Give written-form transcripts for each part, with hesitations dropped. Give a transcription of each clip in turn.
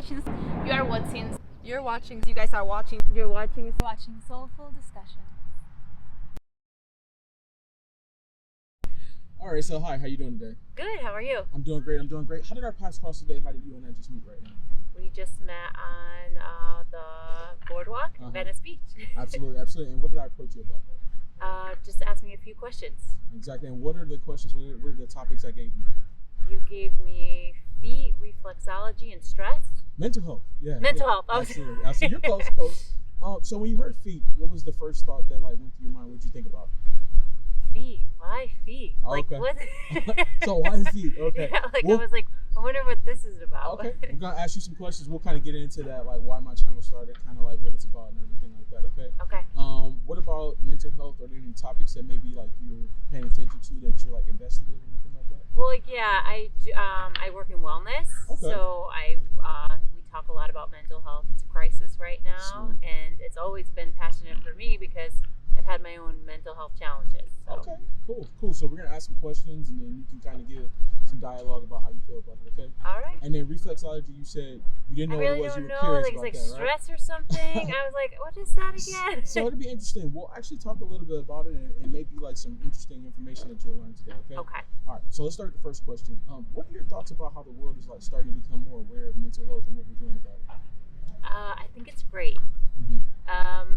watching. You are watching. You're watching. You guys are watching. You're watching. Watching Soulful discussion. All right, so hi, how you doing today? Good. How are you? I'm doing great. How did our paths cross today? How did you and I just meet right now? We just met on the boardwalk, Venice Beach. Absolutely. And what did I approach you about? Just ask me a few questions. Exactly. And what are the questions? What are the topics I gave you? You gave me feet, reflexology, and stress. Mental health. Yeah. Mental health. Absolutely. You're close. So when you heard feet, what was the first thought that went through your mind? What did you think about? Feet. Why feet? Oh, okay. What? So why feet? Okay. Yeah, I was like, I wonder what this is about. Okay. We're gonna ask you some questions. We'll kind of get into that, like why my channel started, kind of like what it's about and everything like that. Okay. Okay. What about mental health? Are there any topics that maybe like you're paying attention to that you're like invested in or anything like that? Well, I do, I work in wellness, Okay. So we talk a lot about mental health. It's a crisis right now, Sweet. and it's always been passionate for me because I've had my own mental health challenges. So. Okay, cool. So we're gonna ask some questions, and then you can kind of give some dialogue about how you feel about it. Okay. All right. And then reflexology, you said you didn't know I really what it was. don't You were know, curious like about it's like that, right? stress or something. I was like, what is that again? So it'd be interesting. We'll actually talk a little bit about it, and maybe like some interesting information that you'll learn today. Okay. Okay. All right. So let's start with the first question. What are your thoughts about how the world is like starting to become more aware of mental health and what we're doing about it? I think it's great. Mm-hmm.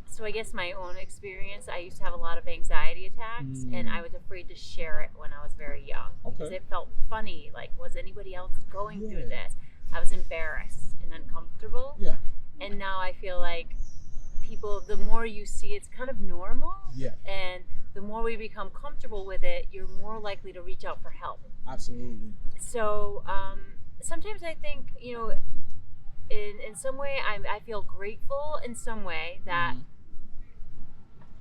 So I guess my own experience, I used to have a lot of anxiety attacks, and I was afraid to share it when I was very young because Okay. it felt funny. Like, was anybody else going Yeah. through this? I was embarrassed and uncomfortable. Yeah. And now I feel like people, the more you see it's kind of normal, Yeah. and the more we become comfortable with it, you're more likely to reach out for help. Absolutely. So sometimes I think, in some way, I feel grateful in some way that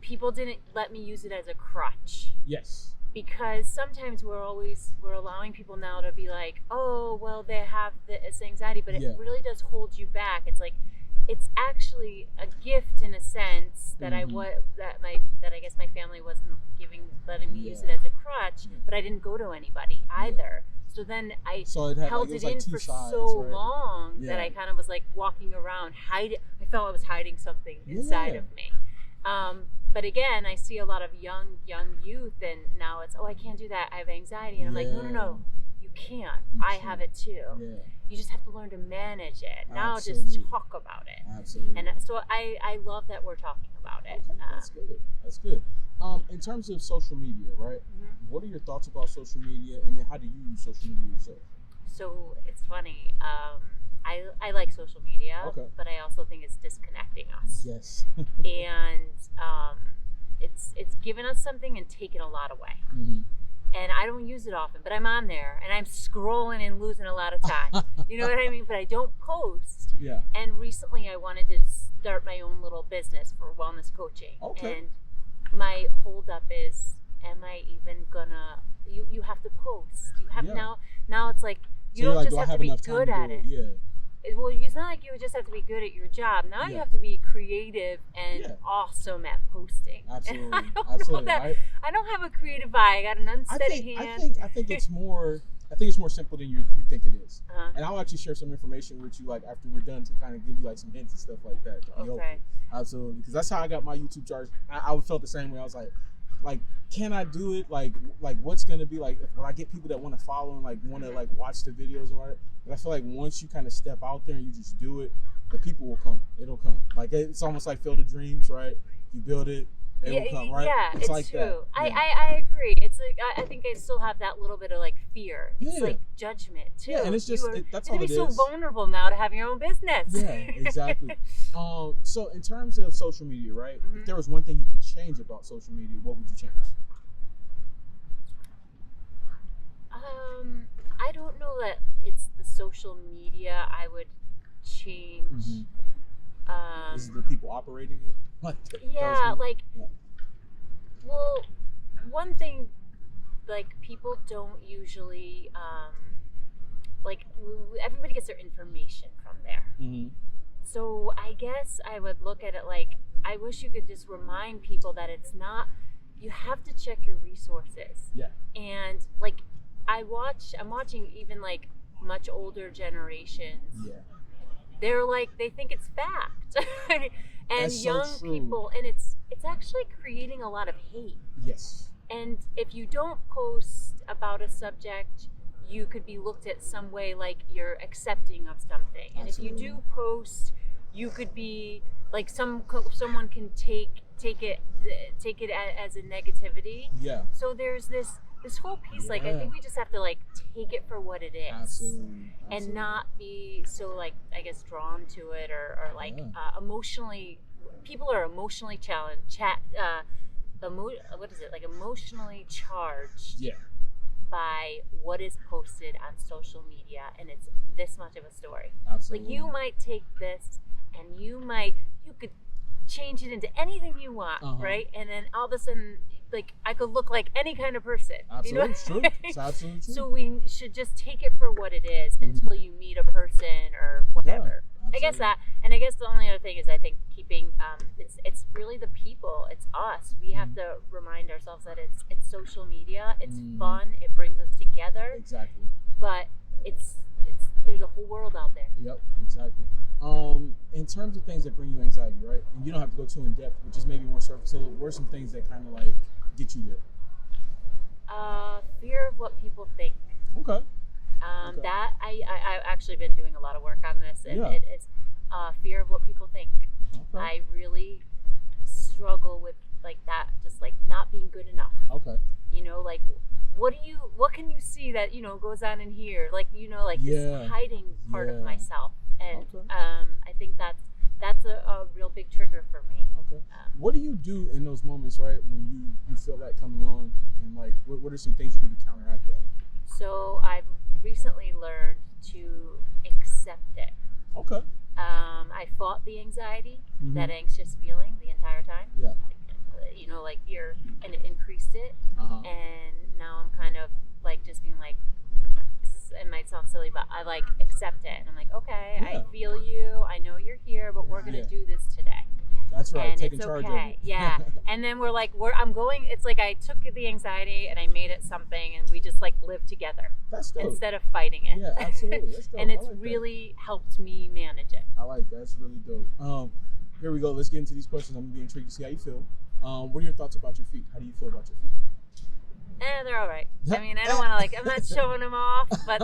people didn't let me use it as a crutch. Yes. Because sometimes we're allowing people now to be like, oh, well, they have this anxiety, but Yeah. it really does hold you back. It's like, it's actually a gift in a sense that I guess my family wasn't letting me use it as a crutch, but I didn't go to anybody either. So then I held it in for so long that I kind of was like walking around I felt I was hiding something inside of me. But again, I see a lot of young youth, and now it's, I can't do that. I have anxiety. And I'm like, no, you can't. I have it too. Yeah. You just have to learn to manage it. Now just talk about it. Absolutely. And so I love that we're talking about it. Okay, that's good. In terms of social media, right? What are your thoughts about social media, and then how do you use social media yourself? So it's funny. I like social media, but I also think it's disconnecting us. Yes. And it's given us something and taken a lot away. And I don't use it often, but I'm on there and I'm scrolling and losing a lot of time. You know what I mean? But I don't post. Yeah. And recently I wanted to start my own little business for wellness coaching. Okay. And my holdup is, am I even gonna? You have to post. You have now it's like you don't just have to be good at it. Yeah. Well, it's not like you just have to be good at your job. Now you have to be creative and awesome at posting. Absolutely. And I don't know that. I don't have a creative eye. I got an unsteady hand. I think it's more simple than you think it is. And I'll actually share some information with you like after we're done to kind of give you like some hints and stuff like that. Okay. Absolutely. Because that's how I got my YouTube charge. I felt the same way. I was like, can I do it? Like what's gonna be like when I get people that want to follow and like want to like watch the videos and all that. But I feel like once you kind of step out there and you just do it, the people will come. It'll come. Like it's almost like Field of Dreams, right? You build it, it will come, right? Yeah, it's like true. That. I agree. It's like I think I still have that little bit of like fear. It's like judgment too. Yeah, and it's just that's all it is. You're so vulnerable now to have your own business. Yeah, exactly. So in terms of social media, right? If there was one thing you could change about social media, what would you change? I don't know that it's the social media I would change. Is it the people operating it? Well, one thing, like people don't usually, everybody gets their information from there. So I guess I would look at it like, I wish you could just remind people that it's not, you have to check your resources. Yeah. And like, I'm watching even like much older generations, Yeah. they're like, they think it's fact. And That's so young true. people, and it's actually creating a lot of hate. Yes. And if you don't post about a subject, you could be looked at some way like you're accepting of something. And Absolutely. if you do post, you could be like someone can take it as a negativity. Yeah. So there's this whole piece. Like, I think we just have to like take it for what it is. Absolutely. And not be so, like, I guess, drawn to it or like emotionally. People are emotionally challenged. What is it? Like, emotionally charged. Yeah. By what is posted on social media, and it's this much of a story. Absolutely. Like, you might take this and you could change it into anything you want, right? And then all of a sudden, like, I could look like any kind of person. Absolutely, You know? it's true. It's absolutely true. So we should just take it for what it is until you meet a person or whatever. Yeah, I guess that, and I guess the only other thing is, I think keeping it's really the people. It's us. We have to remind ourselves that it's social media. It's fun. It brings us together. Exactly. But it's there's a whole world out there. Yep, exactly. In terms of things that bring you anxiety, right? And you don't have to go too in depth, but just maybe more surface. So, what are some things that kind of like get you there? Fear of what people think. Okay. That I've actually been doing a lot of work on this, and it's fear of what people think. Okay. I really struggle with like that, just like not being good enough. Okay. You know, like what can you see that, you know, goes on in here? Like, you know, like this hiding part of myself. And I think that's a real big trigger for me. Okay. What do you do in those moments, right, when you feel that coming on, and like what are some things you do to counteract that? So I've recently learned to accept it. Okay. I fought the anxiety, that anxious feeling the entire time. Yeah. You know, like and it increased it. And now I'm kind of like just being like, it might sound silly, but I like accept it. And I'm like, okay, I feel you. I know you're here, but we're going to do this today. That's right. And Taking it's charge okay. of it. Yeah. And then it's like I took the anxiety and I made it something, and we just like live together. That's dope. Instead of fighting it. Yeah, absolutely. That's dope. And it's I like really helped me manage it. I like that. That's really dope. Here we go. Let's get into these questions. I'm going to be intrigued to see how you feel. What are your thoughts about your feet? How do you feel about your feet? They're all right. I mean, I don't want to I'm not showing them off, but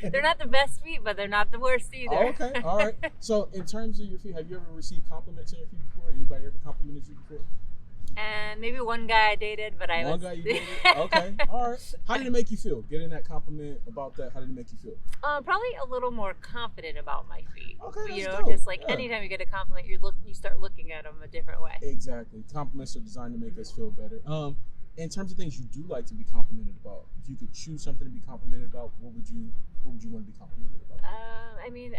they're not the best feet, but they're not the worst either. Oh, okay. All right. So in terms of your feet, have you ever received compliments on your feet before? Anybody ever complimented you before? And maybe one guy I dated, but One guy you dated? Okay. All right. How did it make you feel? Getting that compliment about that, how did it make you feel? Probably a little more confident about my feet. Okay, You that's know, dope. just like anytime you get a compliment, you start looking at them a different way. Exactly. Compliments are designed to make us feel better. In terms of things you do like to be complimented about, if you could choose something to be complimented about, what would you want to be complimented about? I mean,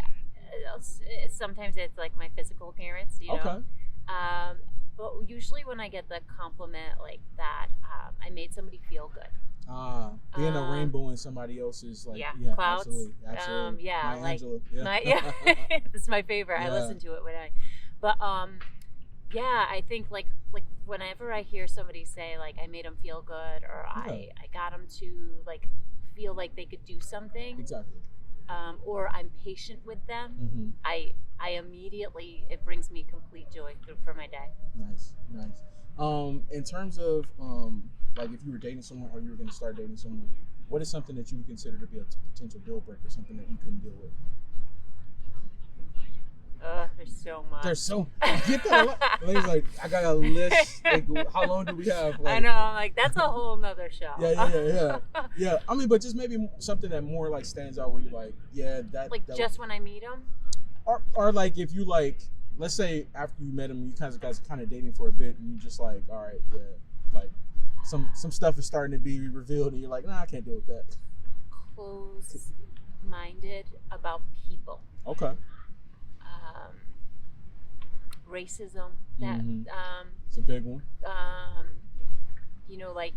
sometimes it's like my physical appearance, you know. Okay. But usually when I get the compliment like that, I made somebody feel good. Being a rainbow in somebody else's clouds. Absolutely. Maya like, Angelou. Yeah. This is my favorite. Yeah. I listen to it but I think like whenever I hear somebody say like I made them feel good, or I got them to like feel like they could do something. Exactly. Or I'm patient with them, I immediately, it brings me complete joy for my day. Nice. In terms of like if you were dating someone or you were going to start dating someone, what is something that you would consider to be a potential deal breaker, something that you couldn't deal with? There's so much. Get that a lot. Lady's like, I got a list. Like, how long do we have? Like, I know. I'm like, that's a whole nother show. Yeah. I mean, but just maybe something that more like stands out where you're like, that. Just when I meet them. Or like if you like, let's say after you met him, you guys are kind of dating for a bit, and you just like, all right, like some stuff is starting to be revealed, and you're like, nah, I can't deal with that. Close-minded about people. Okay. Racism. That it's a big one. You know, like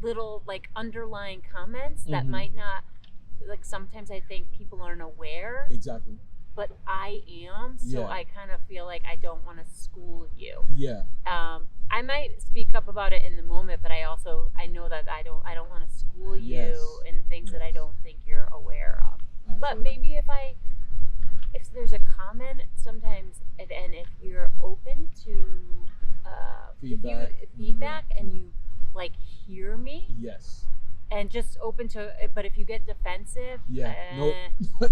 little like underlying comments that might not, like sometimes I think people aren't aware. Exactly. but I am, so Yeah. I kind of feel like I don't want to school you. Yeah. I might speak up about it in the moment, but I know that I don't want to school you Yes. in things that I don't think you're aware of. Absolutely. But maybe if there's a comment sometimes, and if you're open to feedback and you like hear me, Yes. and just open to, but if you get defensive, Nope.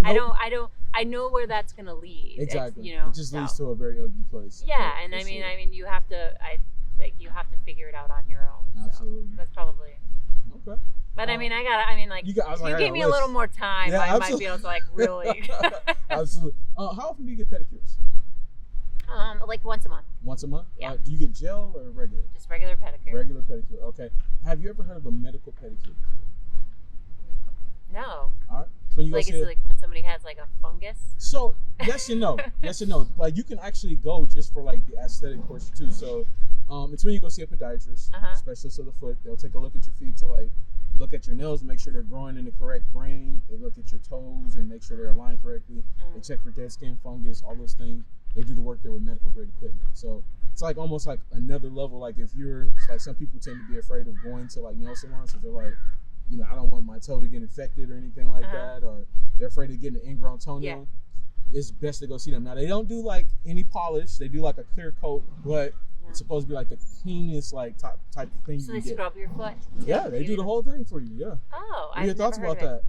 I know where that's gonna lead. Exactly. It just leads to a very ugly place. Yeah, For and I sure. mean, you have to figure it out on your own. Absolutely. So that's probably. Okay. But I you give me a little more time, I might be able to like really. Absolutely. How often do you get pedicures? Like once a month. Once a month? Yeah. Do you get gel or regular? Just regular pedicure. Regular pedicure. Okay. Have you ever heard of a medical pedicure before? No. All right. So when you Like go it's see like when somebody has like a fungus. So yes and no. Yes and no. Like you can actually go just for like the aesthetic portion too. So it's when you go see a podiatrist, specialist of the foot. They'll take a look at your feet to like look at your nails and make sure they're growing in the correct grain. They look at your toes and make sure they're aligned correctly. They check for dead skin, fungus, all those things. They do the work there with medical grade equipment. So it's like almost like another level. Like it's like some people tend to be afraid of going to like nail salons because they're like, I don't want my toe to get infected or anything like that, or they're afraid of getting an ingrown toenail. Yeah. It's best to go see them. Now they don't do like any polish. They do like a clear coat, but it's supposed to be like the cleanest like type of thing so you can get. So they scrub your foot? Yeah, they do the whole thing for you. Yeah. Oh, what are your thoughts about that?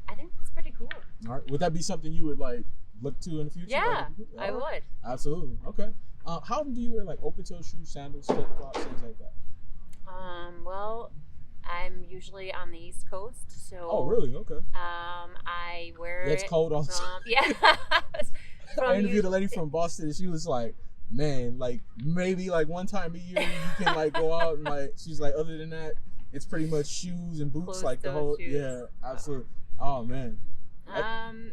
I think that's pretty cool. All right. Would that be something you would like look to in the future? Yeah, I would. Absolutely. Okay. How often do you wear like open toe shoes, sandals, flip flops, things like that? Well, I'm usually on the East Coast, so. Oh, really? Okay. I wear it's cold all the time. Yeah. I interviewed a lady from Boston, and she was like, "Man, like maybe like one time a year you can like go out and like." She's like, "Other than that, it's pretty much shoes and boots, closed like the whole." shoes. Yeah, absolutely. Oh man.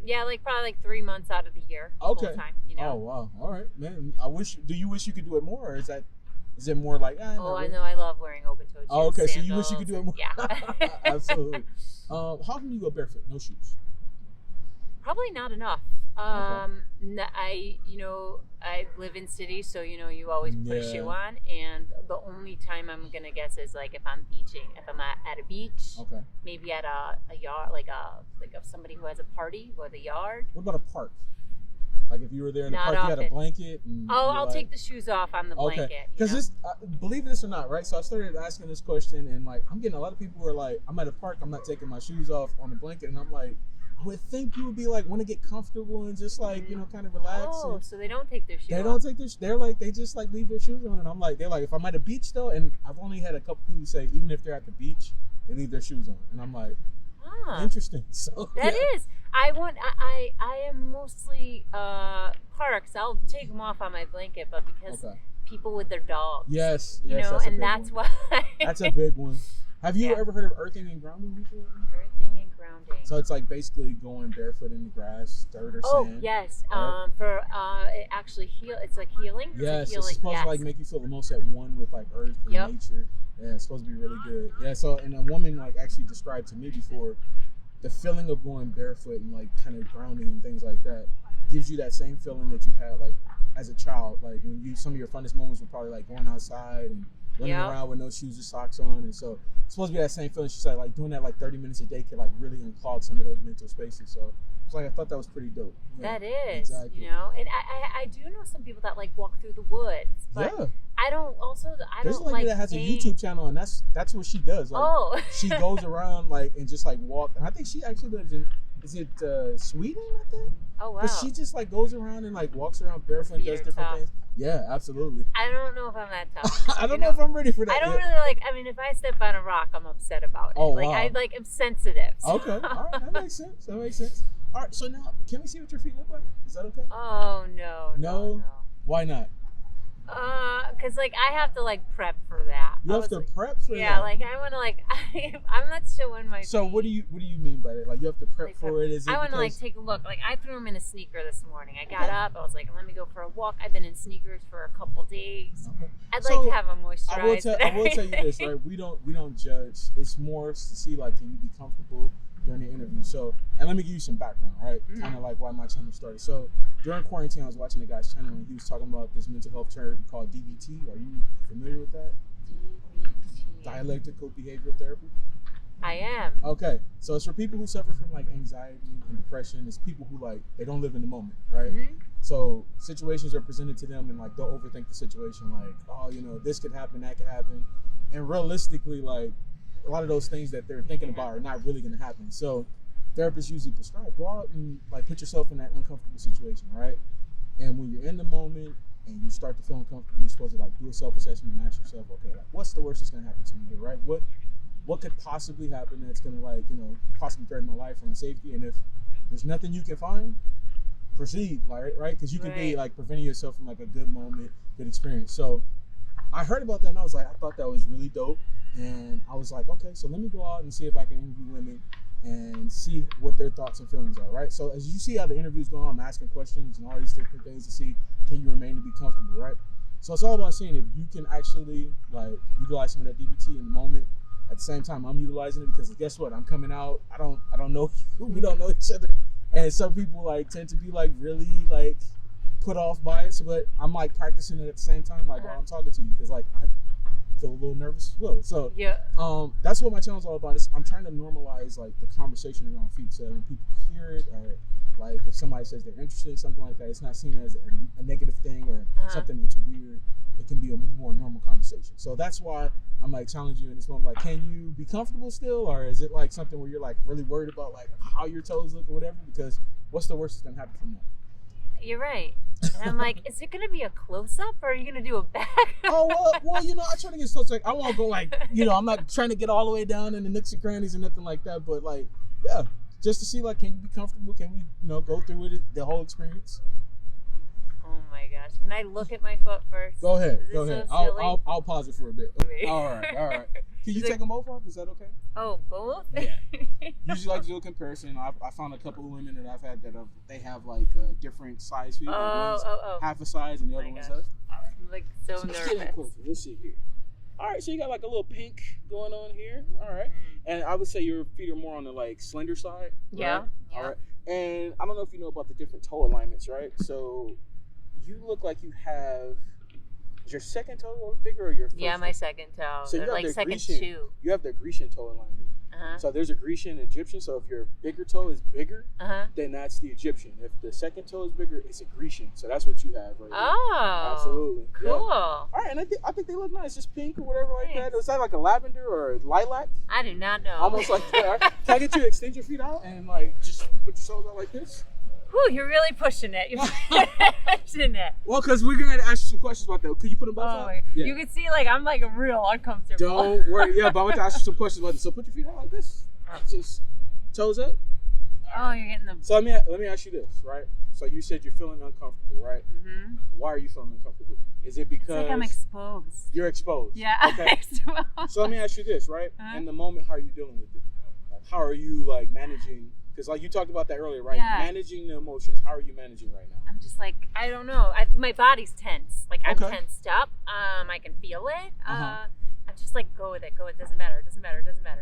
Yeah, like probably like 3 months out of the year. Okay. Full time, Oh wow. All right, man. Do you wish you could do it more, or is it more like? Oh, I know. I love wearing open toe shoes. Oh, okay. Sandals, so you wish you could do it more. Yeah. Absolutely. How often do you go barefoot? No shoes. Probably not enough. I live in city, so you always put a shoe on, and the only time I'm gonna guess is like if I'm beaching, if I'm at a beach, maybe at a yard, like if somebody who has a party or the yard. What about a park? Like if you were there in the park, you had a blanket. And I'll take the shoes off on the blanket. Because this, believe this or not, right? So I started asking this question, and like I'm getting a lot of people who are like, I'm at a park, I'm not taking my shoes off on the blanket, and I'm like, I would think you would be like want to get comfortable and just like kind of relax. Oh, so they don't take their shoes. They don't take their. They're like they just like leave their shoes on, and I'm like they're like if I'm at a beach though, and I've only had a couple people say even if they're at the beach, they leave their shoes on, and I'm like, interesting. So that is. I am mostly parks. I'll take them off on my blanket, but because people with their dogs. Yes, that's and that's why. That's a big one. Have you ever heard of earthing and grounding before? Earthing and grounding. So it's like basically going barefoot in the grass, dirt or sand. Oh yes. It actually it's like healing. Yes, it's supposed to like make you feel the most at one with like earth and nature. Yeah, it's supposed to be really good. Yeah. So and a woman like actually described to me before the feeling of going barefoot and like kind of grounding and things like that gives you that same feeling that you had like as a child. Like when some of your funnest moments were probably like going outside and running around with no shoes or socks on, and so it's supposed to be that same feeling. She said like doing that like 30 minutes a day could like really unclog some of those mental spaces. So it's like I thought that was pretty dope. That is, exactly. And I do know some people that like walk through the woods, but I don't. There's a lady that has a YouTube channel, and that's what she does. Like, she goes around like and just like walk. And I think she actually lives in Sweden, I think. Oh wow! But she just like goes around and like walks around barefoot and does different things. Yeah, absolutely. I don't know if I'm that tough. I don't know if I'm ready for that. I don't really like. I mean, if I step on a rock, I'm upset about it. Oh like wow. I'm sensitive. So. Okay, all right, that makes sense. All right, so now can we see what your feet look like? Is that okay? Oh no. Why not? Cause like I have to like prep for that. You have to prep for that. Yeah, like I want to like I'm not showing my. So what do you mean by that? Like you have to prep for it? Is it? I want to like take a look. Like I threw them in a sneaker this morning. I got up. I was like, let me go for a walk. I've been in sneakers for a couple days. Okay. I'd like to have them moisturized. I will tell you this, right? We don't judge. It's more to see like can you be comfortable during the interview. So, and let me give you some background, right? Kind of like why my channel started. So during quarantine, I was watching the guy's channel and he was talking about this mental health term called DBT. Are you familiar with that? DBT. Dialectical behavioral therapy. I am. Okay, so it's for people who suffer from like anxiety and depression. It's people who like they don't live in the moment, right? So situations are presented to them and like they'll overthink the situation, like, oh, you know, this could happen, that could happen, and realistically, like a lot of those things that they're thinking about are not really going to happen. So therapists usually prescribe, go out and like put yourself in that uncomfortable situation, right? And when you're in the moment and you start to feel uncomfortable, you're supposed to like do a self-assessment and ask yourself, okay, like what's the worst that's going to happen to me here, right? What could possibly happen that's going to like, you know, possibly threaten my life or my safety? And if there's nothing you can find, proceed, like, right? Because you could be like preventing yourself from like a good moment, good experience. So I heard about that and I was like, I thought that was really dope. And I was like, okay, so let me go out and see if I can interview women and see what their thoughts and feelings are, right? So as you see how the interview's going on, I'm asking questions and all these different things to see, can you remain to be comfortable, right? So it's all about seeing if you can actually like utilize some of that DBT in the moment. At the same time, I'm utilizing it because guess what? I'm coming out. I don't know you. We don't know each other. And some people like tend to be like really like put off by it. So, but I'm like practicing it at the same time, like while I'm talking to you, because like I feel a little nervous as well. So that's what my channel is all about. I'm trying to normalize like the conversation around feet, so that when people hear it, or like if somebody says they're interested in something like that, it's not seen as a negative thing or something that's weird. It can be a more normal conversation. So that's why I'm like challenging you in this moment. Like, can you be comfortable still, or is it like something where you're like really worried about like how your toes look or whatever? Because what's the worst that's gonna happen from that? You're right. And I'm like, is it gonna be a close up or are you gonna do a back? well, you know, I try to get so like I won't go like, you know, I'm not trying to get all the way down in the nooks and crannies or nothing like that. But like, yeah, just to see like, can you be comfortable? Can we, you know, go through with it, the whole experience? Oh my gosh! Can I look at my foot first? Go ahead. Go ahead. So I'll pause it for a bit. All right. Can you take them both off? Is that okay? Oh, both? Yeah. Usually like to do a comparison. I found a couple of women that I've had that they have like different size feet. Like one's half a size and the other one's half. All right. I'm like so Let's nervous. get in closer. Let's see here. All right, so you got like a little pink going on here. All right. And I would say your feet are more on the like slender side. Right? Yeah. All right. And I don't know if you know about the different toe alignments, right? So you look like you have, is your second toe bigger or your first? Yeah, my second toe. So you have like the second Grecian, two. You have the Grecian toe alignment. So there's a Grecian and Egyptian. So if your bigger toe is bigger, then that's the Egyptian. If the second toe is bigger, it's a Grecian. So that's what you have right Oh. Absolutely. Cool. Yeah. All right, and I think they look nice. Just pink or whatever like that. Is that like a lavender or a lilac? I do not know. Almost like that. All right. Can I get you to extend your feet out and like just put your soles out like this? Whew, you're really pushing it. You're pushing it. Well, because we're going to ask you some questions about that. Could you put them both out? Yeah. You can see, like, I'm like real uncomfortable. Don't worry. Yeah, but I want to ask you some questions about this. So put your feet out like this. Just toes up. Oh, you're getting them. So let me ask you this, right? So you said you're feeling uncomfortable, right? Mm-hmm. Why are you feeling uncomfortable? Is it because it's like I'm exposed? You're exposed. Yeah, okay. I'm exposed. So let me ask you this, right? In the moment, how are you dealing with it? Like, how are you like managing? Because like you talked about that earlier, right? Yeah. Managing the emotions. How are you managing right now? I'm just like, I don't know. My body's tense. Like I'm tensed up. I can feel it. I'm just like, go with it. Doesn't matter.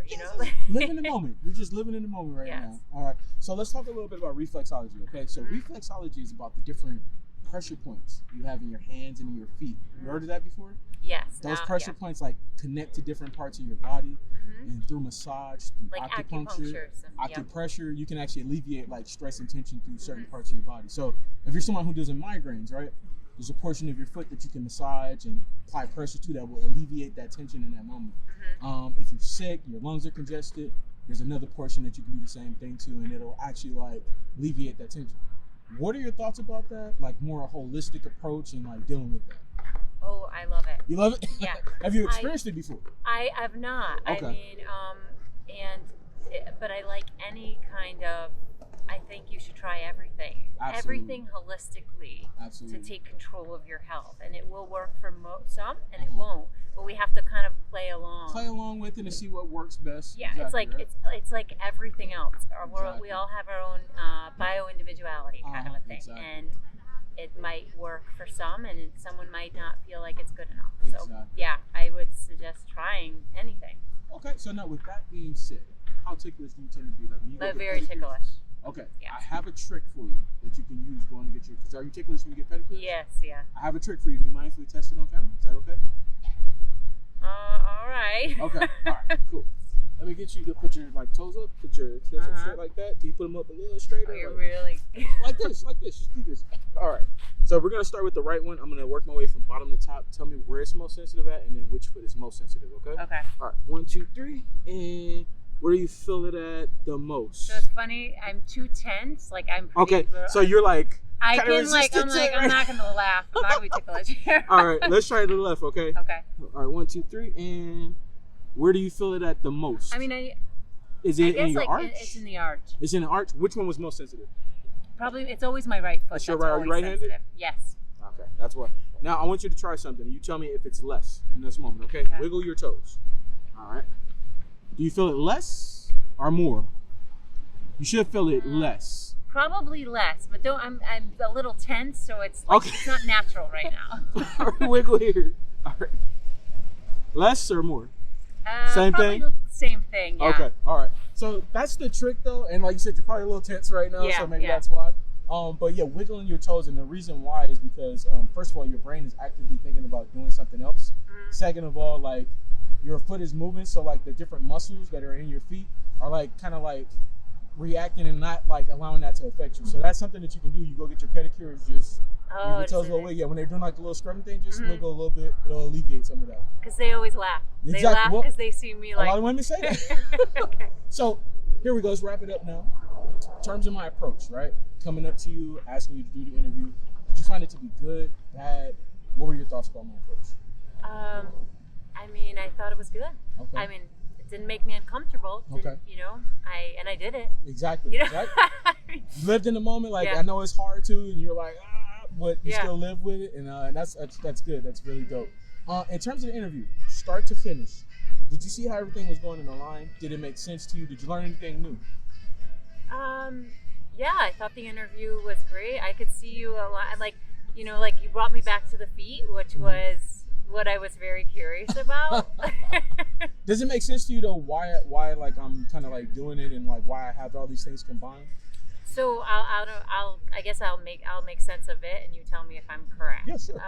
You know? Live in the moment. You're just living in the moment right now. All right. So let's talk a little bit about reflexology, okay? So reflexology is about the different pressure points you have in your hands and in your feet. You heard of that before? Yes. Those pressure points like connect to different parts of your body, and through massage, through like acupuncture, acupressure, you can actually alleviate like stress and tension through certain parts of your body. So if you're someone who does migraines, right? There's a portion of your foot that you can massage and apply pressure to that will alleviate that tension in that moment. If you're sick, your lungs are congested, there's another portion that you can do the same thing to, and it'll actually like alleviate that tension. What are your thoughts about that? Like more a holistic approach and like dealing with that? Oh, I love it. You love it? Yeah. Have you experienced it before? I have not. Okay. I mean, but I like any kind of, I think you should try everything. Absolutely. Everything holistically. Absolutely. To take control of your health. And it will work for some and it won't. But we have to kind of play along. Play along with it and see what works best. Yeah, exactly, it's like it's like everything else. We all have our own bio-individuality kind of a thing. Exactly. And it might work for some and someone might not feel like it's good enough. So yeah, I would suggest trying anything. Okay, so now with that being said, how ticklish do you tend to be? Like, when you But get very pedicures? ticklish. Okay, Yeah. I have a trick for you that you can use going to get your. Cause are you ticklish when you get pedicures? Yes, yeah. I have a trick for you. Do you mind if we test it on camera? Is that okay? All right. Okay. All right. Cool. Let me get you to put your like toes up. Put your heels up straight like that. Can you put them up a little straighter? Oh, you're like, really. like this. Like this. Just do this. All right. So we're gonna start with the right one. I'm gonna work my way from bottom to top. Tell me where it's most sensitive at, and then which foot is most sensitive. Okay. Okay. All right. 1, 2, 3, and where do you feel it at the most? So it's funny. I'm too tense. Like I'm. Pretty, Okay. So you're like. I kinda can like. I'm resistant to like. it, I'm right? not gonna laugh. I'm not gonna be ticklish here. All right. Let's try to the left. Okay. Okay. All right. 1, 2, 3, and where do you feel it at the most? I mean, Is I it guess in your like arch? it's in the arch. It's in the arch. Which one was most sensitive? Probably it's always my right foot. That's your that's right- are you always right-handed? sensitive. Yes. Okay, that's what. Now I want you to try something. You tell me if it's less in this moment. Okay. Okay. Wiggle your toes. All right. Do you feel it less or more? You should feel it less. Probably less, but don't. I'm a little tense, so it's like, Okay. it's not natural right now. All right, wiggle here. All right. Less or more? Same probably thing? the Same thing. Yeah. Okay. All right. So that's the trick, though. And like you said, you're probably a little tense right now, Yeah, so maybe yeah. that's why. But yeah, wiggling your toes, and the reason why is because first of all, your brain is actively thinking about doing something else. Mhm. Second of all, like your foot is moving, so like the different muscles that are in your feet are like kind of like reacting and not like allowing that to affect you. So that's something that you can do. You go get your pedicures, just Oh, your toes a little wiggle. Yeah, when they're doing like the little scrubbing thing, just wiggle a little bit. It'll alleviate some of that. Because they always laugh. They Exactly. laugh Well, because they see me A like. lot of women say that. So here we go. Let's wrap it up now. In terms of my approach, right? Coming up to you, asking you to do the interview. Did you find it to be good, bad? What were your thoughts about my approach? I mean, I thought it was good. Okay. I mean, it didn't make me uncomfortable. Didn't, Okay. You know, I did it. Exactly. You know. Right? You lived in the moment. Like Yeah. I know it's hard to, and you're like, but you Yeah. still live with it, and that's good. That's really dope. In terms of the interview, start to finish, did you see how everything was going in the line? Did it make sense to you? Did you learn anything new? Yeah, I thought the interview was great. I could see you a lot. Like, you know, like you brought me back to the feet, which was what I was very curious about. Does it make sense to you though? Why like I'm kind of like doing it, and like why I have all these things combined? So I guess I'll make sense of it, and you tell me if I'm correct. Yeah, sure.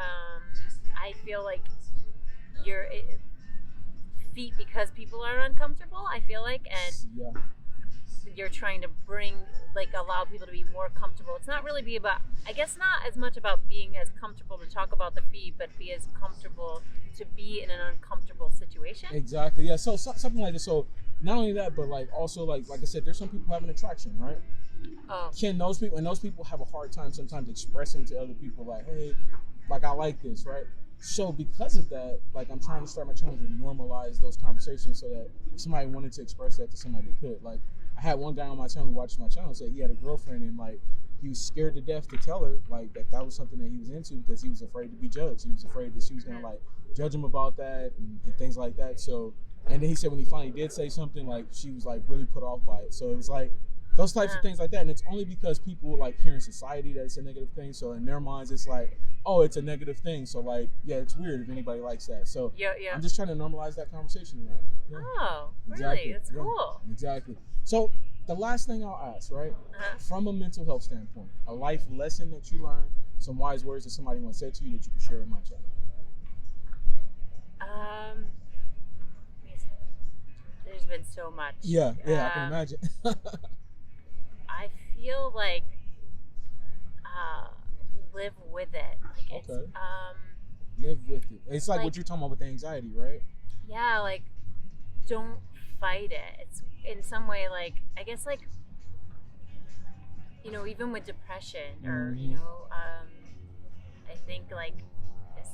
I feel like your feet, because people are uncomfortable. I feel like, and Yeah. you're trying to allow people to be more comfortable. It's not really not as much about being as comfortable to talk about the feet, but be as comfortable to be in an uncomfortable situation. Exactly. Yeah. So something like this. So not only that, but like also like I said, there's some people who have an attraction, right? Oh. Those people have a hard time sometimes expressing to other people like, hey, like I like this, right? So because of that, like I'm trying to start my channel to normalize those conversations so that if somebody wanted to express that to somebody, they could. Like I had one guy on my channel who watches my channel say he had a girlfriend and like he was scared to death to tell her like that was something that he was into because he was afraid to be judged. He was afraid that she was gonna like judge him about that and things like that. So and then he said when he finally did say something, like she was like really put off by it. So it was like those types of things like that, and it's only because people like hear in society that it's a negative thing. So in their minds, it's like, oh, it's a negative thing. So like, yeah, it's weird if anybody likes that. So Yeah. I'm just trying to normalize that conversation. Yeah. Oh, really? Exactly. That's Yeah, cool. Exactly. So the last thing I'll ask, right, from a mental health standpoint, a life lesson that you learned, some wise words that somebody once said to you that you can share with my channel. There's been so much. Yeah, I can imagine. I feel like live with it. Like Okay. it's Live with it. It's like what like- you're talking about with the anxiety, right? yeah, like don't fight it. It's in some way like I guess like you know, even with depression or you know, I think like it's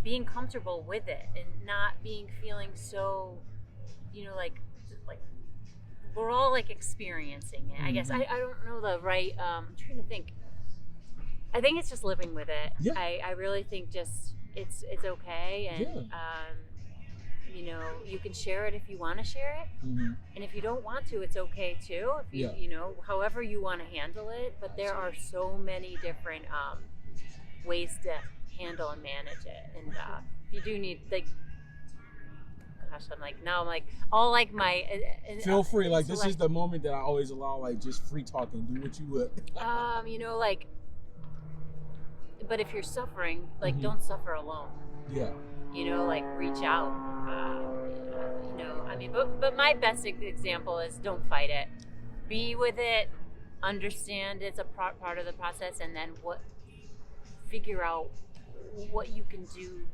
being comfortable with it and not feeling so, you know, like we're all like experiencing it. I guess I don't know the right. I'm trying to think. I think it's just living with it. Yeah. I really think just it's okay, and Yeah. you know, you can share it if you want to share it, Mm-hmm. and if you don't want to, it's okay too. If you Yeah. you know, however you want to handle it. But there are so many different ways to handle and manage it, and if you do need like gosh, I'm like, no, I'm like, all like my. Feel free. Like, this is the moment that I always allow, like, just free talking. Do what you would. You know, like, but if you're suffering, like, don't suffer alone. Yeah. You know, like, reach out. You know, I mean, but my best example is don't fight it. Be with it. Understand it's a part of the process, and then figure out what you can do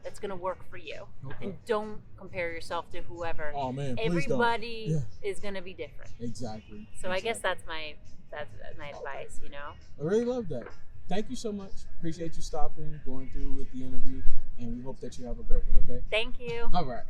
that's going to work for you. Okay. And don't compare yourself to whoever. Oh man, please everybody don't. is going to be different. Exactly. So I guess that's my advice, you know. I really love that. Thank you so much. Appreciate you stopping, going through with the interview, and we hope that you have a great one. Okay. Thank you. All right.